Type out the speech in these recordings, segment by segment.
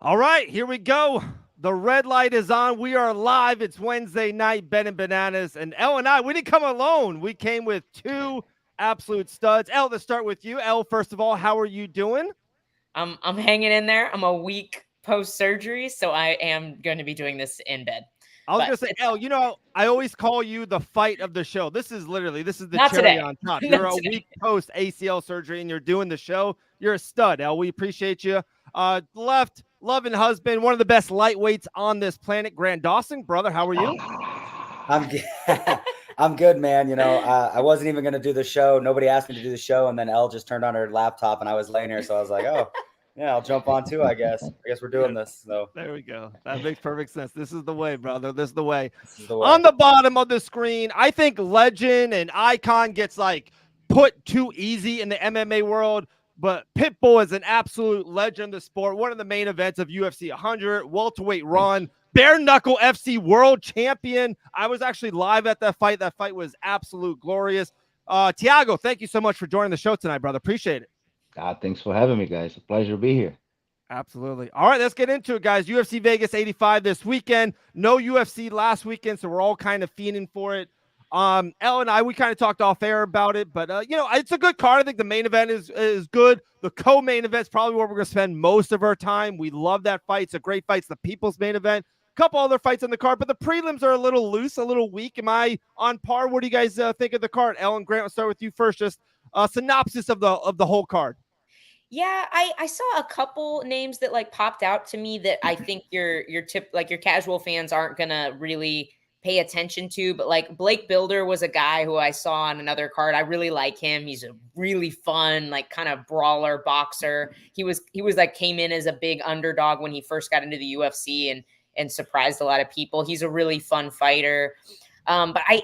All right, here we go. The red light is on. We are live. It's Wednesday night, Ben and Bananas. And Elle and I, we didn't come alone. We came with two absolute studs. Elle, let's start with you. Elle, first of all, how are you doing? I'm hanging in there. I'm a week post surgery, so I am going to be doing this in bed. I was But gonna say, it's Elle, I always call you the fight of the show. This is the not cherry today. on top. You're Not a today. week post ACL surgery and you're doing the show. You're a stud, Elle. We appreciate you. Left, loving husband, one of the best lightweights on this planet, Grant Dawson. Brother, how are you? I'm I'm good, man. I wasn't even gonna do the show. Nobody asked me to do the show, and then Elle just turned on her laptop, and I was laying here, so I was like, "Oh, yeah, I'll jump on too. I guess we're doing this." So There we go. That makes perfect sense. This is the way, brother. This is the way. this is the way. On the bottom of the screen, I think legend and icon gets like put too easy in the MMA world, but Pitbull is an absolute legend of the sport. One of the main events of UFC 100, welterweight run, bare knuckle FC world champion. I was actually live at that fight. That fight was absolute glorious. Thiago, thank you so much for joining the show tonight, brother. Appreciate it. Thanks for having me, guys. A pleasure to be here. Absolutely. All right, let's get into it, guys. UFC Vegas 85 this weekend. No UFC last weekend, so we're all kind of fiending for it. Elle and I, we kind of talked off air about it, but it's a good card. I think the main event is good. The co-main event is probably where we're going to spend most of our time. We love that fight. It's a great fight. It's the people's main event. A couple other fights on the card, but the prelims are a little loose, a little weak. Am I on par? What do you guys think of the card? Elle and Grant, I'll start with you first. Just a synopsis of the whole card. Yeah, I saw a couple names that like popped out to me that I think your casual fans aren't gonna really pay attention to. But like Blake Builder was a guy who I saw on another card. I really like him. He's a really fun, like kind of brawler boxer. He was like came in as a big underdog when he first got into the UFC and surprised a lot of people. He's a really fun fighter. But I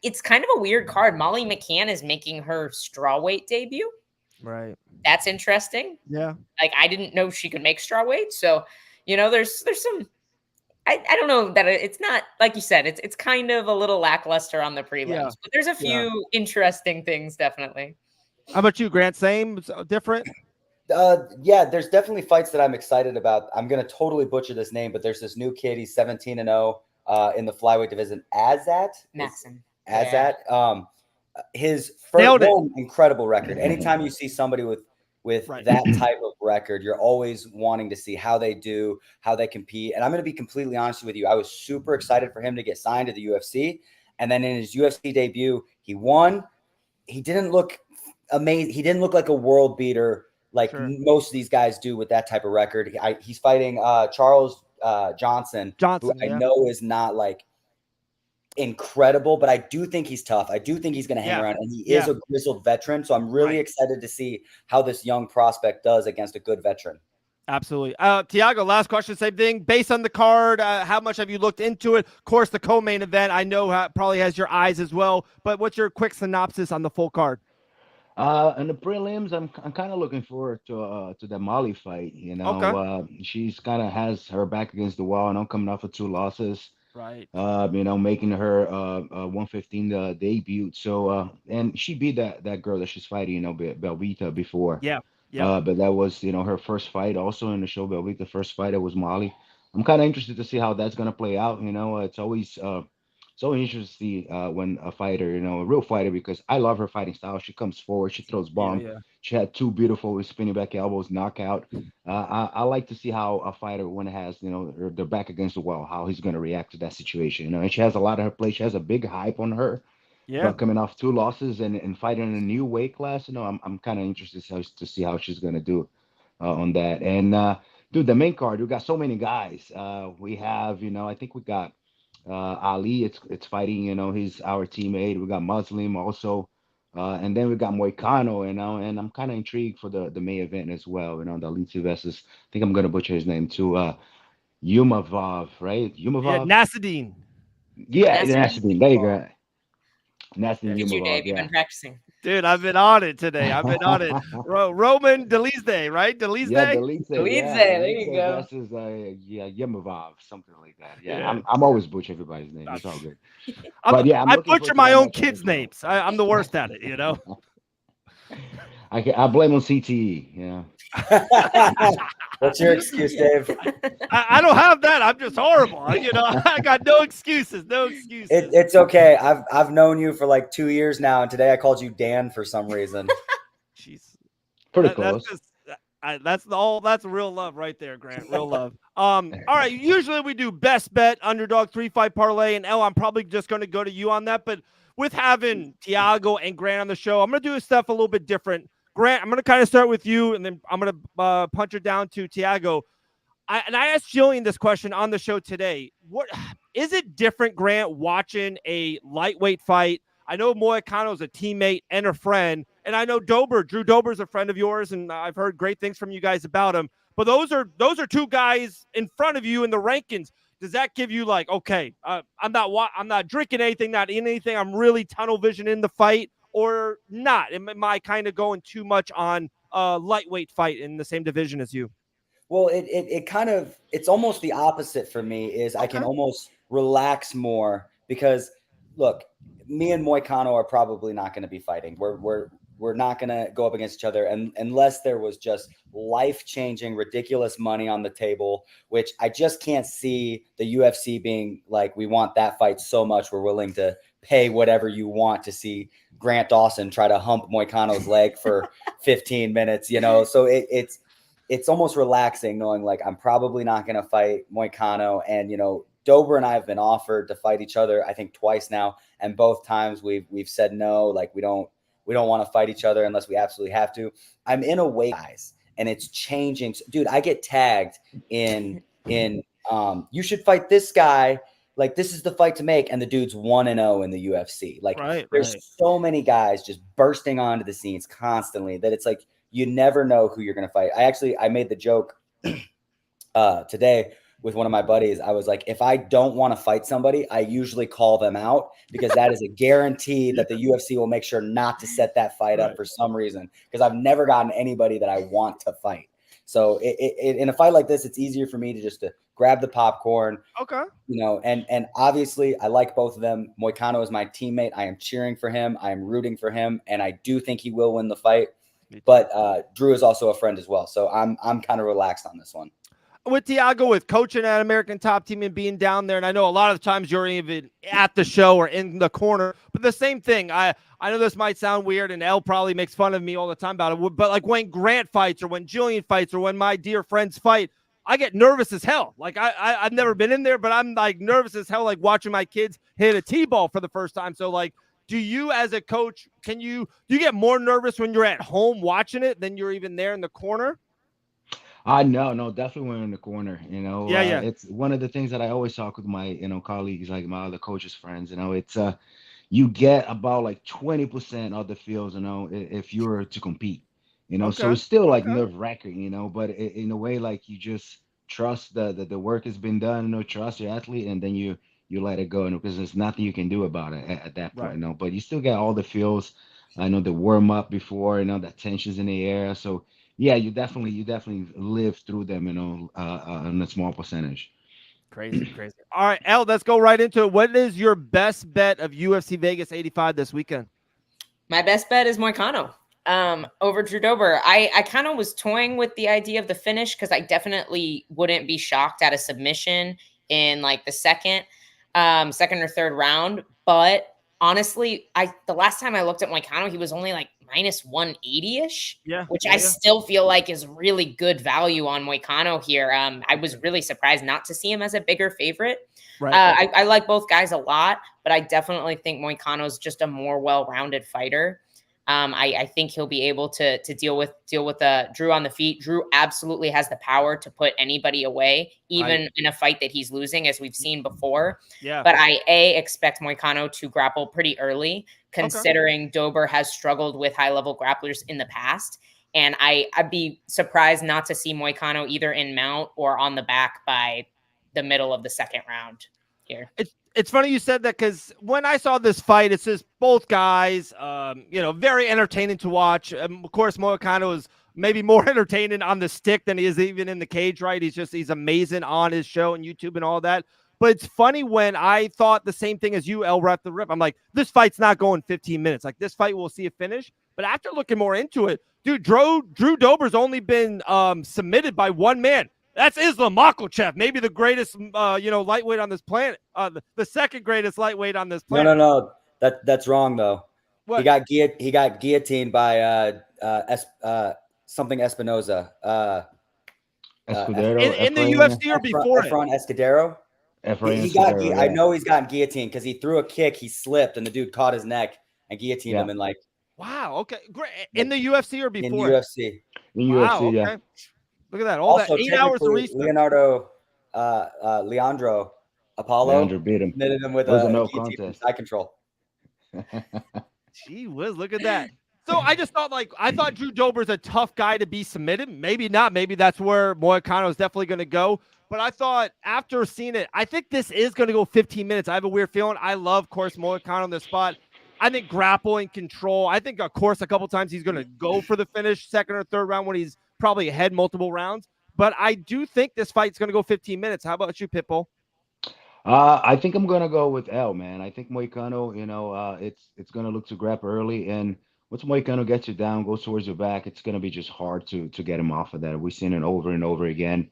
it's kind of a weird card. Molly McCann is making her strawweight debut. Right. That's interesting. Yeah. Like I didn't know she could make strawweight. So, there's some I don't know that it's not like you said, it's kind of a little lackluster on the prelims, Yeah. but there's a few interesting things definitely. How about you, Grant? Same, different? Yeah, there's definitely fights that I'm excited about. I'm gonna totally butcher this name, but there's this new kid. He's 17-0 in the flyweight division. Maxim. Azat. His first one incredible record. Anytime you see somebody with Right. that type of record, you're always wanting to see how they do, how they compete. And I'm going to be completely honest with you. I was super excited for him to get signed to the UFC. And then in his UFC debut, he won. He didn't look amazing. He didn't look like a world beater like most of these guys do with that type of record. He's fighting Charles Johnson, who I know is not like incredible, but I do think he's tough. I do think he's going to hang around, and he is a grizzled veteran. So I'm really excited to see how this young prospect does against a good veteran. Absolutely. Thiago, last question, same thing. Based on the card, how much have you looked into it? Of course, the co-main event, I know probably has your eyes as well, but what's your quick synopsis on the full card? In the prelims, I'm kind of looking forward to the Molly fight. She's kind of has her back against the wall, and I'm coming off of 2 losses. Right. Making her 115 debut. So and she beat that girl that she's fighting, Belvita before. Yeah. But that was her first fight also in the show. Belvita first fight, it was Molly. I'm kind of interested to see how that's gonna play out. It's always so interesting when a fighter, a real fighter, because I love her fighting style. She comes forward, she throws bombs. Yeah. She had 2 beautiful spinning back elbows, knockout. I like to see how a fighter, when it has, their back against the wall, how he's going to react to that situation. And she has a lot of her play. She has a big hype on her. Yeah. Coming off 2 losses and fighting in a new weight class, I'm kind of interested to see how she's going to do on that. And dude, the main card, we got so many guys. We have, I think we got Ali. It's fighting. He's our teammate. We got Muslim also. And then we got Moicano, and I'm kind of intrigued for the main event as well. The Aliti versus, I think I'm gonna butcher his name too. Yumavov, right? Yumavov. Yeah, Nasruddin. Yeah, Nasruddin. There you go. Nasruddin Did you, Dave? Yumavov. You've been practicing. Dude, I've been on it today. I've been on it. Roman Delizde, right? Delizde? Yeah, Delizde. There you go. Versus Yumavov, something like that. Yeah. I'm always butchering everybody's name. It's all good. I butcher my own kids' names. I'm the worst at it, I blame on CTE. Yeah. What's your excuse, Dave? I don't have that. I'm just horrible. I got no excuses. No excuses. It's okay. I've known you for like 2 years now, and today I called you Dan for some reason. Jeez. Pretty close. That's real love right there, Grant. Real love. All right. Usually we do best bet, underdog, 3-5 parlay, and I'm probably just going to go to you on that. But with having Thiago and Grant on the show, I'm going to do stuff a little bit different. Grant, I'm going to kind of start with you, and then I'm going to punch it down to Thiago. I asked Jillian this question on the show today. What is it different, Grant, watching a lightweight fight? I know Moicano is a teammate and a friend, and I know Drew Dober's a friend of yours, and I've heard great things from you guys about him. But those are two guys in front of you in the rankings. Does that give you like, okay, I'm not drinking anything, not eating anything. I'm really tunnel vision in the fight, or not? Am I kind of going too much on a lightweight fight in the same division as you? Well, it's almost the opposite for me. Is I can almost relax more because look, me and Moicano are probably not going to be fighting. We're not going to go up against each other unless there was just life-changing, ridiculous money on the table, which I just can't see the UFC being like, we want that fight so much we're willing to pay whatever you want to see Grant Dawson try to hump Moicano's leg for 15 minutes, So it's almost relaxing knowing like I'm probably not going to fight Moicano, and Dober and I have been offered to fight each other I think twice now, and both times we've said no, like we don't want to fight each other unless we absolutely have to. I'm in a way, guys, and it's changing. Dude, I get tagged in you should fight this guy, like this is the fight to make, and the dude's 1-0 in the UFC. Like there's so many guys just bursting onto the scenes constantly that it's like you never know who you're going to fight. I made the joke today with one of my buddies. I was like, if I don't want to fight somebody, I usually call them out because that is a guarantee that the UFC will make sure not to set that fight up for some reason, because I've never gotten anybody that I want to fight. So in a fight like this, it's easier for me to grab the popcorn. Okay. And obviously I like both of them. Moicano is my teammate. I am cheering for him. I am rooting for him. And I do think he will win the fight. But Drew is also a friend as well. So I'm kind of relaxed on this one. With Thiago, with coaching at American Top Team and being down there, and I know a lot of times you're even at the show or in the corner, but the same thing. I know this might sound weird, and Elle probably makes fun of me all the time about it, but like when Grant fights or when Jillian fights or when my dear friends fight, I get nervous as hell. Like I've never been in there, but I'm like nervous as hell, like watching my kids hit a T-ball for the first time. So like, do you as a coach, do you get more nervous when you're at home watching it than you're even there in the corner? No, definitely when in the corner, Yeah. It's one of the things that I always talk with my, colleagues, like my other coaches, friends, it's, you get about like 20% of the fields, if you were to compete, so it's still like nerve wracking, but in a way, like you just trust that the work has been done, trust your athlete, and then you let it go, because there's nothing you can do about it at that point, but you still get all the feels. I know the warm up before, that tension's in the air. So yeah, you definitely live through them, in a small percentage. Crazy. All right, Elle, let's go right into it. What is your best bet of UFC Vegas 85 this weekend? My best bet is Moicano over Drew Dober. I kind of was toying with the idea of the finish because I definitely wouldn't be shocked at a submission in like the second or third round. But honestly, the last time I looked at Moicano, he was only like minus 180-ish, which I still feel like is really good value on Moicano here. I was really surprised not to see him as a bigger favorite. I like both guys a lot, but I definitely think Moicano is just a more well-rounded fighter. I think he'll be able to deal with Drew on the feet. Drew absolutely has the power to put anybody away, even in a fight that he's losing, as we've seen before. Yeah. But I expect Moicano to grapple pretty early, considering Dober has struggled with high-level grapplers in the past. And I'd be surprised not to see Moicano either in mount or on the back by the middle of the second round here. It's funny you said that, because when I saw this fight, it's just both guys, very entertaining to watch. Of course, Moicano is maybe more entertaining on the stick than he is even in the cage, right? He's amazing on his show and YouTube and all that. But it's funny when I thought the same thing as you, El Rep the Rip. I'm like, this fight's not going 15 minutes. Like, this fight, we'll see a finish. But after looking more into it, Dude, Drew Dober's only been submitted by one man. That's Islam Makhachev, maybe the greatest, lightweight on this planet. The second greatest lightweight on this No, planet. that's wrong though. What? He got guillotined by something Espinoza. Escudero, in the Efrain, UFC or before it? Efron Escudero. Efrain I Escudero. know he's gotten guillotined because he threw a kick, he slipped, and the dude caught his neck and guillotined him. And like, wow, okay, great. In the UFC or in before it? UFC. In Wow, UFC, yeah. okay. Look at that. All Also, that 8 hours of technically, research. Leandro Apollo Leandro beat him. submitted him with It was a a no guillotine from contest. side control. Gee whiz, look at that. So I just thought, I thought Drew Dober's a tough guy to be submitted. Maybe not. Maybe that's where Moicano is definitely going to go. But I thought after seeing it, I think this is going to go 15 minutes. I have a weird feeling. I love, of course, Moicano on this spot. I think grappling control. I think, of course, a couple times he's going to go for the finish, second or third round when he's probably ahead multiple rounds. But I do think this fight's going to go 15 minutes. How about you, Pitbull? I think I'm gonna go with L, man. I think Moicano, it's gonna look to grab early, and once Moicano gets you down, goes towards your back, it's gonna be just hard to get him off of that. We've seen it over and over again.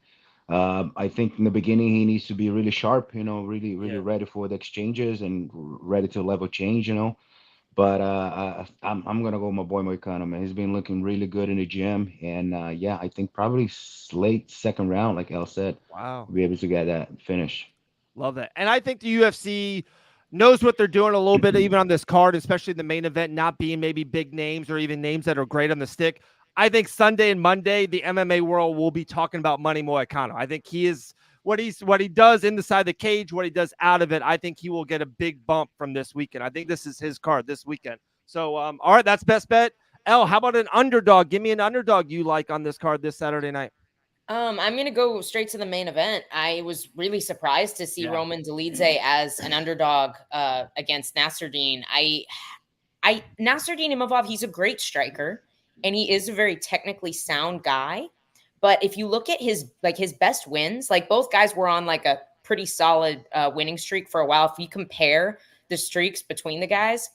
I think in the beginning he needs to be really sharp, really ready for the exchanges and ready to level change. But I'm gonna go with my boy Moicano, man. He's been looking really good in the gym, and I think probably late second round, like El said, Wow, we'll be able to get that finish. love that. And I think the UFC knows what they're doing a little bit, even on this card, especially the main event, not being maybe big names or even names that are great on the stick. I think Sunday and Monday, the MMA world will be talking about Money Moicano. I think he is what he does inside the cage, what he does out of it. I think he will get a big bump from this weekend. I think this is his card this weekend. So, all right, that's best bet. L, how about an underdog? Give me an underdog you like on this card this Saturday night. I'm gonna go straight to the main event. I was really surprised to see Roman Dolidze as an underdog against Nasruddin. Nasruddin Imavov, he's a great striker and he is a very technically sound guy. But if you look at his best wins, like both guys were on like a pretty solid winning streak for a while. If you compare the streaks between the guys,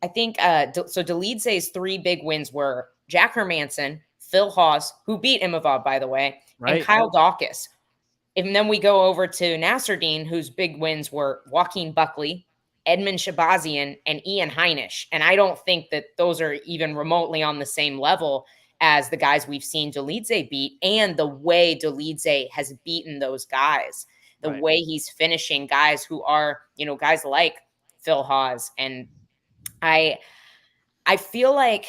I think so. Dolidze's 3 big wins were Jack Hermanson, Phil Hawes, who beat Imavov, by the way, and Kyle Dawkins. And then we go over to Nasruddin, whose big wins were Joaquin Buckley, Edmund Shabazian, and Ian Heinisch. And I don't think that those are even remotely on the same level as the guys we've seen Dolidze beat, and the way Dolidze has beaten those guys, the way he's finishing guys who are, guys like Phil Hawes. And I feel like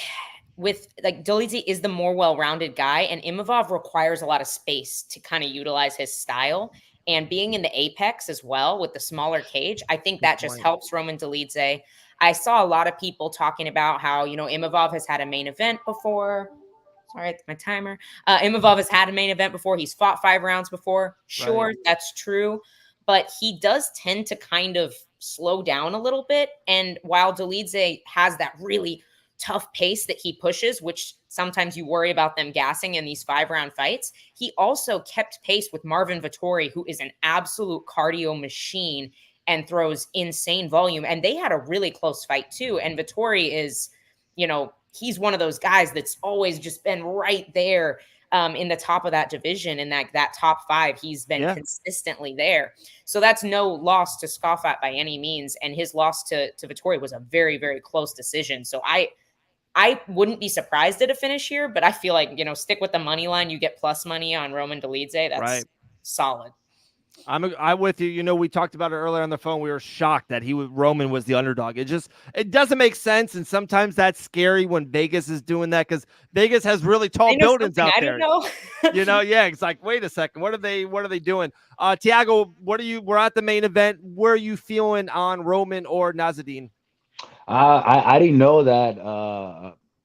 Dolidze is the more well-rounded guy, and Imavov requires a lot of space to kind of utilize his style. And being in the apex as well with the smaller cage, I think that just helps Roman Dolidze. I saw a lot of people talking about how, Imavov has had a main event before. Sorry, it's my timer. Imavov has had a main event before. He's fought 5 rounds before. Sure, that's true. But he does tend to kind of slow down a little bit. And while Dolidze has that really tough pace that he pushes, which sometimes you worry about them gassing in these 5-round fights, he also kept pace with Marvin Vettori, who is an absolute cardio machine and throws insane volume. And they had a really close fight too. And Vettori is, he's one of those guys that's always just been right there in the top of that division, in that top 5. He's been consistently there. So that's no loss to scoff at by any means. And his loss to Vettori was a very, very close decision. So I wouldn't be surprised at a finish here, but I feel like, stick with the money line. You get plus money on Roman Dolidze. That's solid. I'm with you. We talked about it earlier on the phone. We were shocked that Roman was the underdog. It doesn't make sense, and sometimes that's scary when Vegas is doing that, because Vegas has really tall buildings out there. I don't know. It's like, wait a second, what are they doing? Thiago, we're at the main event. Where are you feeling on Roman or Nasruddin? I didn't know that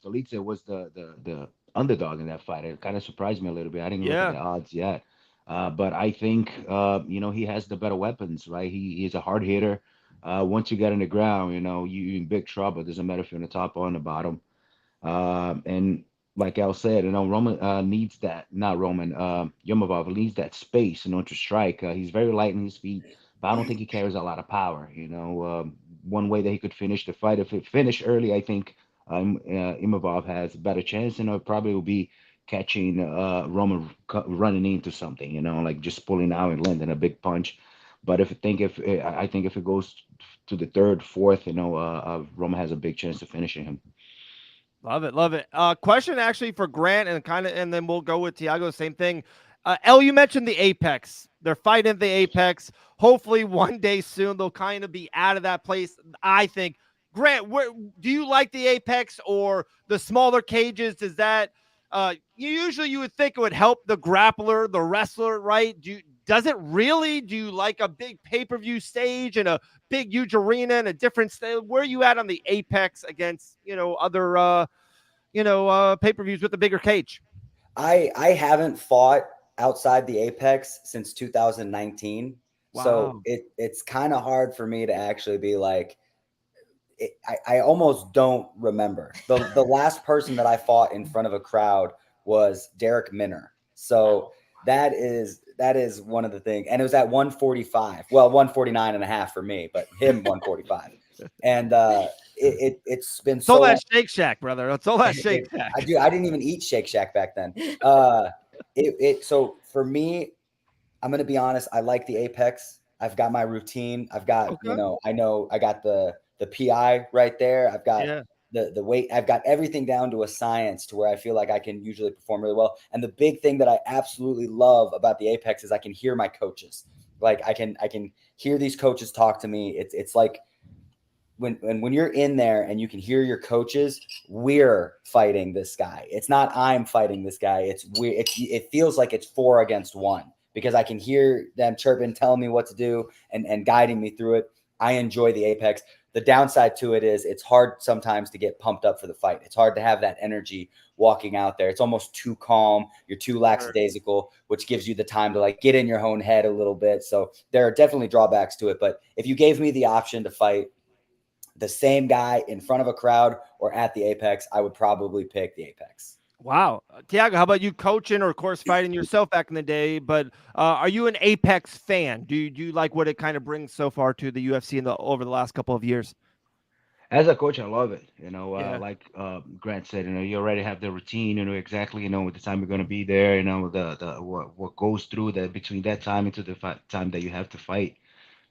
Dolidze was the underdog in that fight. It kind of surprised me a little bit. I didn't look at the odds yet. But I think, he has the better weapons, right? He's a hard hitter. Once you get on the ground, you're in big trouble. It doesn't matter if you're on the top or on the bottom. And like Al said, Roman needs that. Not Roman. Yomavov needs that space, to strike. He's very light in his feet, but I don't think he carries a lot of power. One way that he could finish the fight, if it finished early, I think Imavov has a better chance, and it probably will be catching Roman running into something, like just pulling out and landing a big punch. But I think if it goes to the third, fourth, Roman has a big chance of finishing him. Love it, love it. Question actually for Grant, and then we'll go with Thiago. Same thing. El, you mentioned the Apex. They're fighting at the Apex. Hopefully, one day soon they'll kind of be out of that place. I think. Grant, do you like the Apex or the smaller cages? Does that usually you would think it would help the grappler, the wrestler, right? Does it really? Do you like a big pay-per-view stage and a big huge arena and a different stage? Where are you at on the Apex against other pay-per-views with a bigger cage? I haven't fought outside the Apex since 2019. Wow. So it's kind of hard for me to actually be like, I almost don't remember. The last person that I fought in front of a crowd was Derek Minner. So that is one of the things. And it was at 145. Well, 149 and a half for me, but him 145. And it's been so all that Shake Shack, brother. It's all that Shake Shack. I didn't even eat Shake Shack back then. So for me, I'm gonna be honest, I like the Apex. I've got my routine. I've got, I got the PI right there. I've got the weight. I've got everything down to a science to where I feel like I can usually perform really well. And the big thing that I absolutely love about the Apex is I can hear my coaches. Like I can hear these coaches talk to me. It's like when you're in there and you can hear your coaches, we're fighting this guy. It's not I'm fighting this guy. It feels like it's 4 against 1 because I can hear them chirping, telling me what to do and guiding me through it. I enjoy the Apex. The downside to it is it's hard sometimes to get pumped up for the fight. It's hard to have that energy walking out there. It's almost too calm. You're too lackadaisical, which gives you the time to like get in your own head a little bit. So there are definitely drawbacks to it. But if you gave me the option to fight the same guy in front of a crowd or at the Apex, I would probably pick the Apex. Wow. Thiago, how about you coaching or, of course, fighting yourself back in the day? But are you an Apex fan? Do you like what it kind of brings so far to the UFC over the last couple of years? As a coach, I love it. Like Grant said, you already have the routine, exactly, with the time you're going to be there, the what goes through that between that time into the time that you have to fight.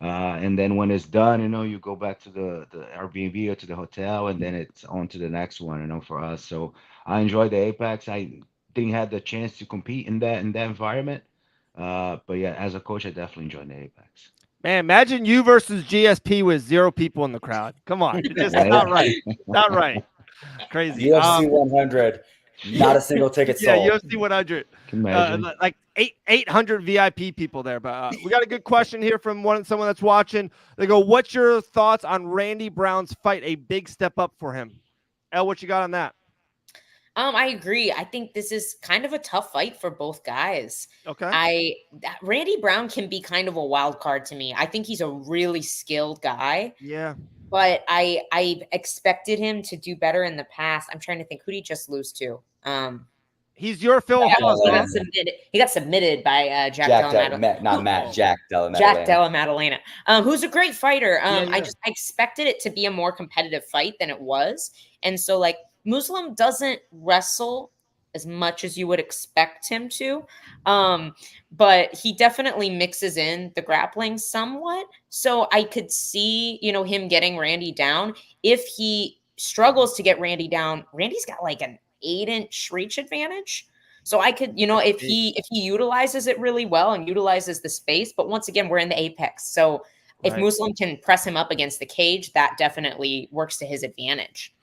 And then when it's done, you go back to the Airbnb or to the hotel, and then it's on to the next one, for us. So I enjoy the Apex. I didn't have the chance to compete in that environment. But yeah, as a coach, I definitely enjoy the Apex. Man, imagine you versus GSP with 0 people in the crowd. Come on. It's just not right. Not right. Crazy. UFC 100. Not a single ticket sold. Yeah, UFC 100. Like 800 VIP people there. But we got a good question here from someone that's watching. They go, what's your thoughts on Randy Brown's fight? A big step up for him. El, what you got on that? I agree. I think this is kind of a tough fight for both guys. Okay. Randy Brown can be kind of a wild card to me. I think he's a really skilled guy. Yeah. But I expected him to do better in the past. I'm trying to think, who did he just lose to? He's your Phil Hawes. He got submitted by Jack Della Maddalena. Jack Della Maddalena. Jack Della Maddalena, who's a great fighter. I expected it to be a more competitive fight than it was. And so, like, Muslim doesn't wrestle as much as you would expect him to. But he definitely mixes in the grappling somewhat. So I could see, him getting Randy down. If he struggles to get Randy down, Randy's got like an 8-inch reach advantage. So I could, if he utilizes it really well and utilizes the space, but once again, we're in the Apex. So if Muslim can press him up against the cage, that definitely works to his advantage.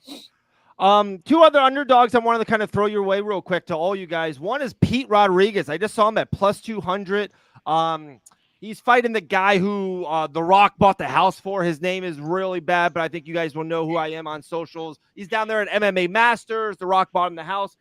2 other underdogs I wanted to kind of throw your way real quick to all you guys. One is Pete Rodriguez. I just saw him at plus 200. He's fighting the guy who The Rock bought the house for. His name is really bad, but I think you guys will know who I am on socials. He's down there at MMA Masters. The Rock bought him the house.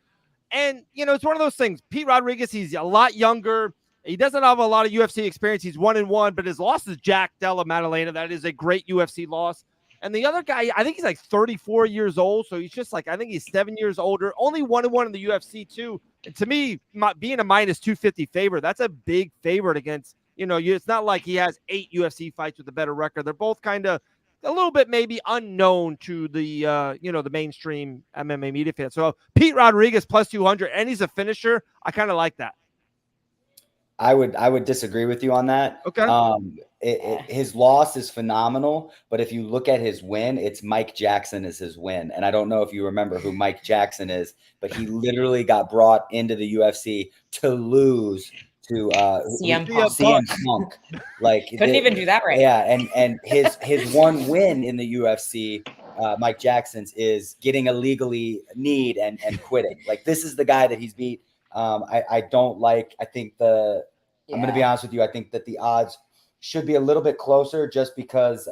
And, it's one of those things. Pete Rodriguez, he's a lot younger. He doesn't have a lot of UFC experience. He's 1-1, but his loss is Jack Della Maddalena. That is a great UFC loss. And the other guy, I think he's like 34 years old. So he's just like, I think he's 7 years older, only 1-1 in the UFC too. And to me, being a minus 250 favorite, that's a big favorite against, it's not like he has 8 UFC fights with a better record. They're both kind of a little bit maybe unknown to the the mainstream MMA media fan. So Pete Rodriguez plus 200, and he's a finisher. I kind of like that. I would disagree with you on that. Okay. His loss is phenomenal, but if you look at his win, it's Mike Jackson is his win. And I don't know if you remember who Mike Jackson is, but he literally got brought into the UFC to lose to CM Punk. Like couldn't even do that right. Yeah, and his one win in the UFC, Mike Jackson's, is getting a legally knee and quitting. Like, this is the guy that he's beat. I don't like. I think I'm going to be honest with you. I think that the odds should be a little bit closer, just because.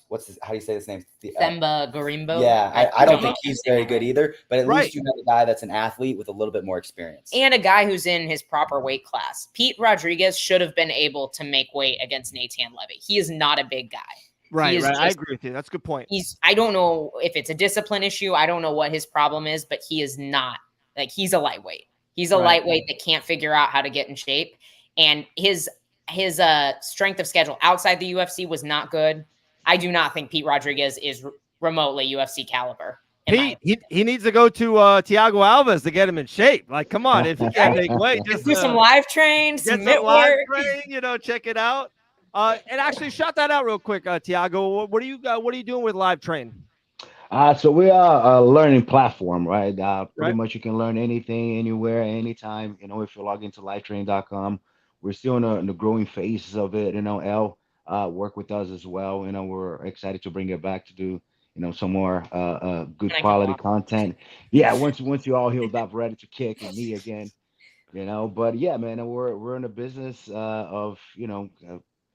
What's this? How do you say his name? Themba Gorimbo. Yeah, I don't think he's very good either. But at least you have a guy that's an athlete with a little bit more experience and a guy who's in his proper weight class. Pete Rodriguez should have been able to make weight against Nathan Levy. He is not a big guy. Right. I agree with you. That's a good point. I don't know if it's a discipline issue. I don't know what his problem is, but he is not. Like, he's a lightweight. He's a lightweight that can't figure out how to get in shape. And his strength of schedule outside the UFC was not good. I do not think Pete Rodriguez is remotely UFC caliber. He needs to go to Thiago Alves to get him in shape. Like, come on, if you can't make weight, just do some live train, some live train, check it out. And actually, shout that out real quick, Thiago. What are you doing with live train? So we are a learning platform, right? Pretty much you can learn anything, anywhere, anytime. If you log into livetrain.com, we're still in the growing phases of it. El work with us as well. We're excited to bring it back to do, some more good quality content. Yeah, once you all healed up, ready to kick, and me again, But yeah, man, we're in the business of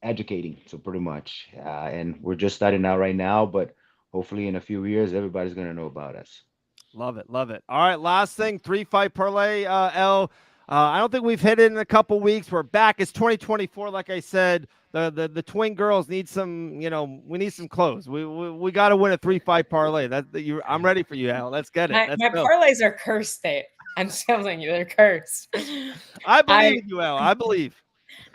educating, so pretty much, and we're just starting out right now, but hopefully in a few years, everybody's going to know about us. Love it. All right, last thing, 3-fight parlay, L. I don't think we've hit it in a couple weeks. We're back. It's 2024. Like I said, the twin girls need some, we need some clothes. We got to win a 3-fight parlay. I'm ready for you, Al. Let's get it. My parlays are cursed, Dave. I'm telling you, they're cursed. I believe you, Al. I believe.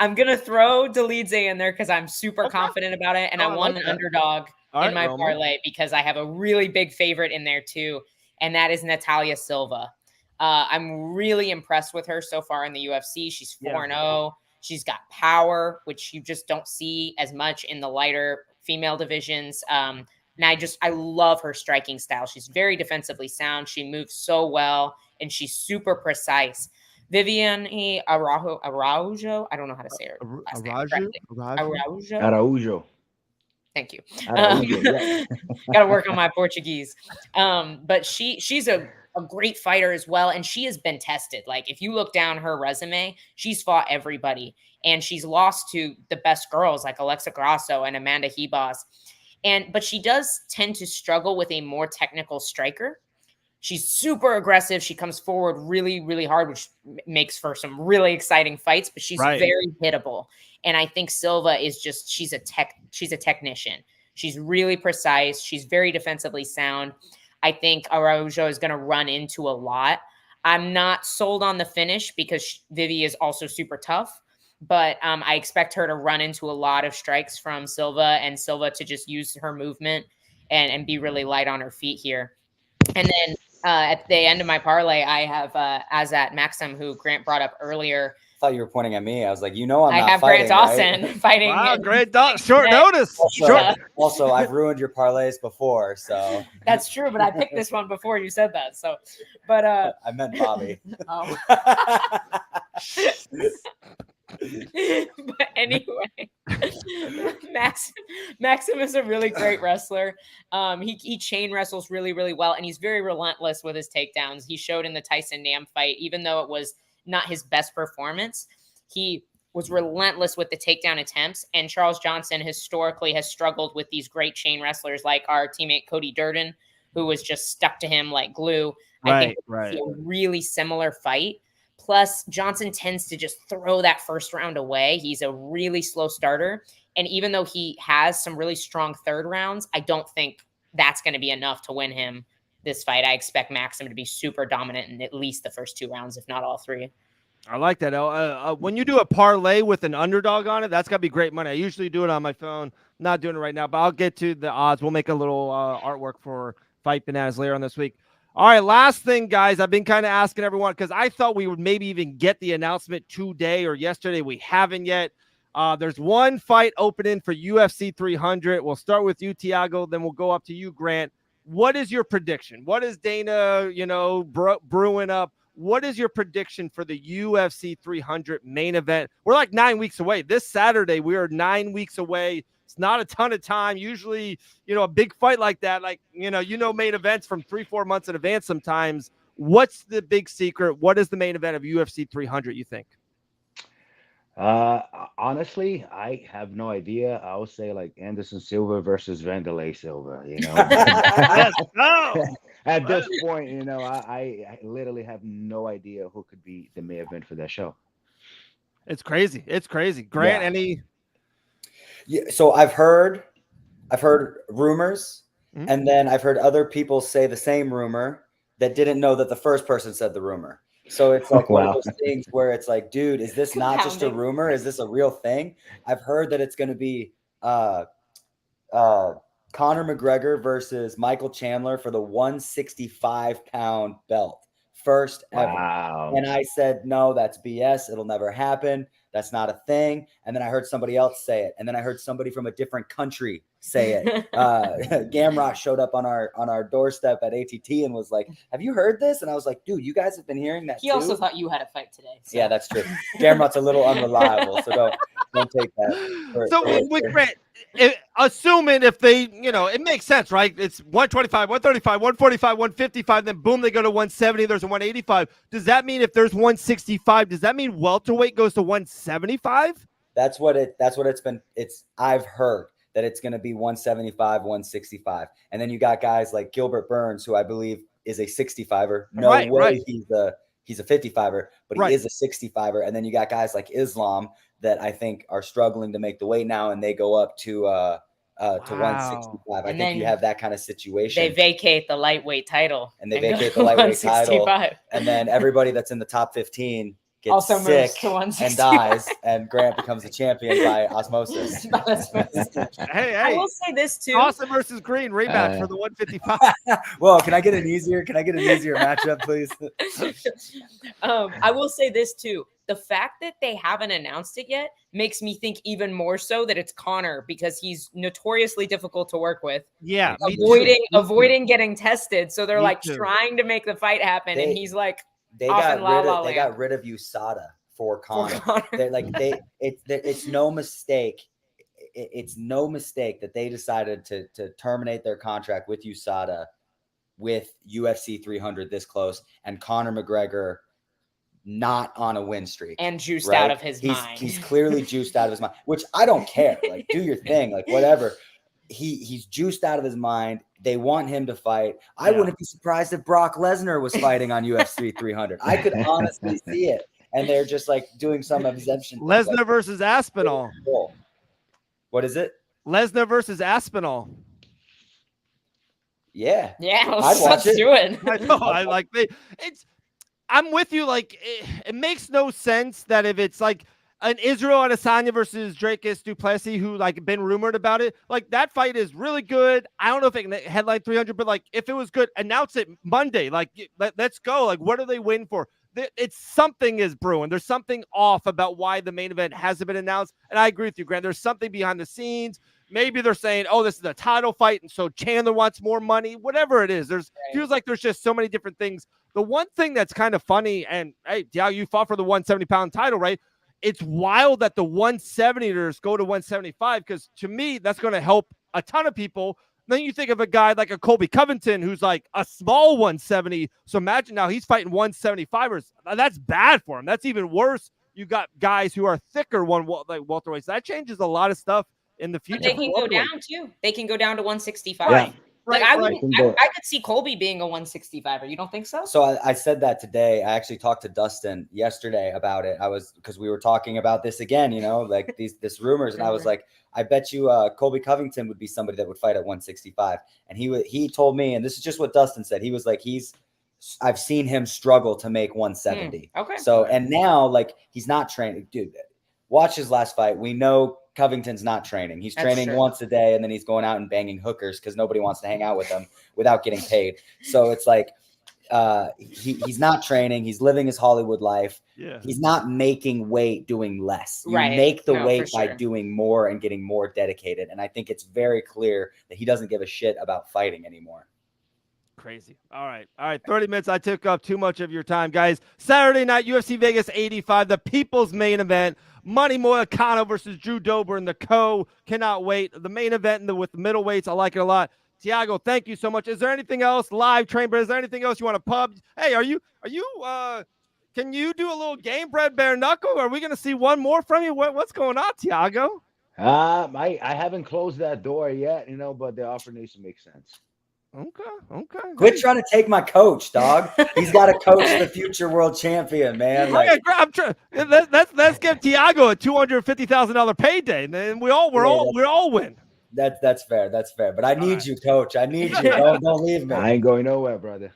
I'm going to throw Delidze in there because I'm super confident about it, and I want an underdog in my parlay because I have a really big favorite in there too, and that is Natalia Silva. I'm really impressed with her so far in the UFC. She's 4-0. She's got power, which you just don't see as much in the lighter female divisions. And I love her striking style. She's very defensively sound. She moves so well, and she's super precise. Viviane Araujo. I don't know how to say her last name correctly. Araujo. Thank you. Got to work on my Portuguese. But she's a great fighter as well, and she has been tested. Like, if you look down her resume, she's fought everybody, and she's lost to the best girls like Alexa Grasso and Amanda Hebos. But she does tend to struggle with a more technical striker. She's super aggressive. She comes forward really, really hard, which makes for some really exciting fights, but she's very hittable. And I think Silva is she's a technician. She's really precise. She's very defensively sound. I think Araujo is going to run into a lot. I'm not sold on the finish because Vivi is also super tough, but I expect her to run into a lot of strikes from Silva, and Silva to just use her movement and be really light on her feet here. And then at the end of my parlay, I have Azat Maxim, who Grant brought up earlier. I thought you were pointing at me. I was like, I'm not fighting. I have Grant Dawson fighting. Wow, Grant Dawson. Short notice. Also, I've ruined your parlays before, so. That's true, but I picked this one before you said that. So, but I meant Bobby. Oh. But anyway, Maxim is a really great wrestler. He chain wrestles really, really well, and he's very relentless with his takedowns. He showed in the Tyson Nam fight, even though it was not his best performance, he was relentless with the takedown attempts. And Charles Johnson historically has struggled with these great chain wrestlers like our teammate Cody Durden, who was just stuck to him like glue. I think it's a really similar fight. Plus, Johnson tends to just throw that first round away. He's a really slow starter. And even though he has some really strong third rounds, I don't think that's going to be enough to win him this fight. I expect Maxim to be super dominant in at least the first 2 rounds, if not all 3. I like that. When you do a parlay with an underdog on it, that's got to be great money. I usually do it on my phone. Not doing it right now, but I'll get to the odds. We'll make a little artwork for Fight Bananas later on this week. All right, last thing, guys. I've been kind of asking everyone because I thought we would maybe even get the announcement today or yesterday. We haven't yet. There's one fight opening for UFC 300. We'll start with you, Thiago. Then we'll go up to you, Grant. What is your prediction? What is Dana, brewing up? What is your prediction for the UFC 300 main event? We're like 9 weeks away. This Saturday, we are 9 weeks away. It's not a ton of time. Usually, a big fight like that, main events from 3-4 months in advance sometimes. What's the big secret? What is the main event of UFC 300, you think? Honestly, I have no idea. I would say like Anderson Silva versus Vanderlei Silva, Let's go. At this point, I literally have no idea who could be the main event for that show. It's crazy. Grant, any? Yeah, so I've heard rumors, and then I've heard other people say the same rumor that didn't know that the first person said the rumor. So it's like one of those things where it's like, dude, is this not just a rumor? Is this a real thing? I've heard that it's going to be Conor McGregor versus Michael Chandler for the 165-pound belt. First ever. Wow. And I said, no, that's BS. It'll never happen. That's not a thing. And then I heard somebody else say it. And then I heard somebody from a different country say it. Gamrot showed up on our doorstep at ATT and was like, have you heard this? And I was like, dude, you guys have been hearing that He also thought you had a fight today. So. Yeah, that's true. Gamrot's a little unreliable, so don't take that. So with Grant, assuming if they, it makes sense, right? It's 125, 135, 145, 155, then boom, they go to 170. There's a 185. Does that mean if there's 165, does that mean welterweight goes to 175? That's what it's been. I've heard that it's going to be 175, 165. And then you got guys like Gilbert Burns, who I believe is a 65er. No way right. He's a 55er, but he is a 65er. And then you got guys like Islam that I think are struggling to make the weight now, and they go up to 165. I think you have that kind of situation. They vacate the lightweight title. And they vacate the lightweight title. And then everybody that's in the top 15 gets also sick and dies, and Grant becomes the champion by osmosis. Hey, I will say this too. Austin versus Green rematch for the 155. Well, can I get an easier matchup, please? I will say this too. The fact that they haven't announced it yet makes me think even more so that it's Conor, because he's notoriously difficult to work with. Yeah. Avoiding getting tested. So they're trying to make the fight happen. And he's like, they got rid of USADA for Conor. It's no mistake. It's no mistake that they decided to terminate their contract with USADA with UFC 300 this close, and Conor McGregor not on a win streak and juiced out of his mind. He's clearly juiced out of his mind, which I don't care. Like, do your thing, like whatever. He's juiced out of his mind. They want him to fight. I wouldn't be surprised if Brock Lesnar was fighting on UFC 300. I could honestly see it. And they're just like doing some exemption. Lesnar versus Aspinall. What is it? Lesnar versus Aspinall. Yeah. Yeah. Let's do it. I know. I'm with you. Like, it makes no sense that if it's like an Israel Adesanya versus Dracus Duplessis, who like been rumored about it, like that fight is really good. I don't know if it can headline 300, but like if it was good, announce it Monday. Like, let's go. Like, what do they win for? It's something is brewing. There's something off about why the main event hasn't been announced. And I agree with you, Grant. There's something behind the scenes. Maybe they're saying, oh, this is a title fight, and so Chandler wants more money. Whatever it is, feels like there's just so many different things. The one thing that's kind of funny, and hey, Thiago, you fought for the 170-pound title, right? It's wild that the 170ers go to 175, because to me, that's going to help a ton of people. Then you think of a guy like a Colby Covington, who's like a small 170. So imagine now he's fighting 175ers. That's bad for him. That's even worse. You got guys who are thicker welterweights. That changes a lot of stuff in the future. But they can go down too. They can go down to 165. Yeah. Like I could see Colby being a 165er. You don't think so? So I said that today. I actually talked to Dustin yesterday about it. Because we were talking about this again, like this rumors, and I was like, I bet you Colby Covington would be somebody that would fight at 165. And he told me, and this is just what Dustin said. He was like, he's I've seen him struggle to make 170. Okay. So, and now like he's not training. Dude, watch his last fight. We know Covington's not training. He's training once a day, and then he's going out and banging hookers because nobody wants to hang out with him without getting paid. So it's like he's not training. He's living his Hollywood life. Yeah. He's not making weight doing less. You Right. make the No, weight for by sure. doing more and getting more dedicated. And I think it's very clear that he doesn't give a shit about fighting anymore. Crazy. All right. 30 minutes. I took up too much of your time, guys. Saturday night, UFC Vegas 85, the people's main event. Money Moicano versus Drew Dober in the cannot wait. The main event with the middleweights. I like it a lot. Thiago, thank you so much. Is there anything else live train, but is there anything else you want to pub? Hey, can you do a little game bread bare knuckle? Are we going to see one more from you? What's going on, Thiago? I haven't closed that door yet, but the offer needs to make sense. Okay. Quit trying to take my coach, dog. He's got to coach the future world champion, man. Like, let's give Thiago a $250,000 payday, and then we all win. That's fair. That's fair. But I need you, coach. I need you. Don't leave me. I ain't going nowhere, brother.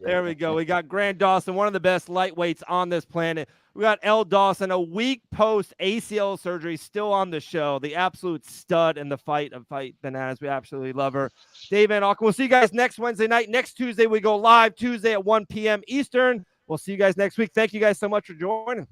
There we go. We got Grant Dawson, one of the best lightweights on this planet. We got L. Dawson, a week post ACL surgery, still on the show. The absolute stud in the fight bananas. We absolutely love her. Dave Van Auken. We'll see you guys next Wednesday night. Next Tuesday, we go live Tuesday at 1 p.m. Eastern. We'll see you guys next week. Thank you guys so much for joining.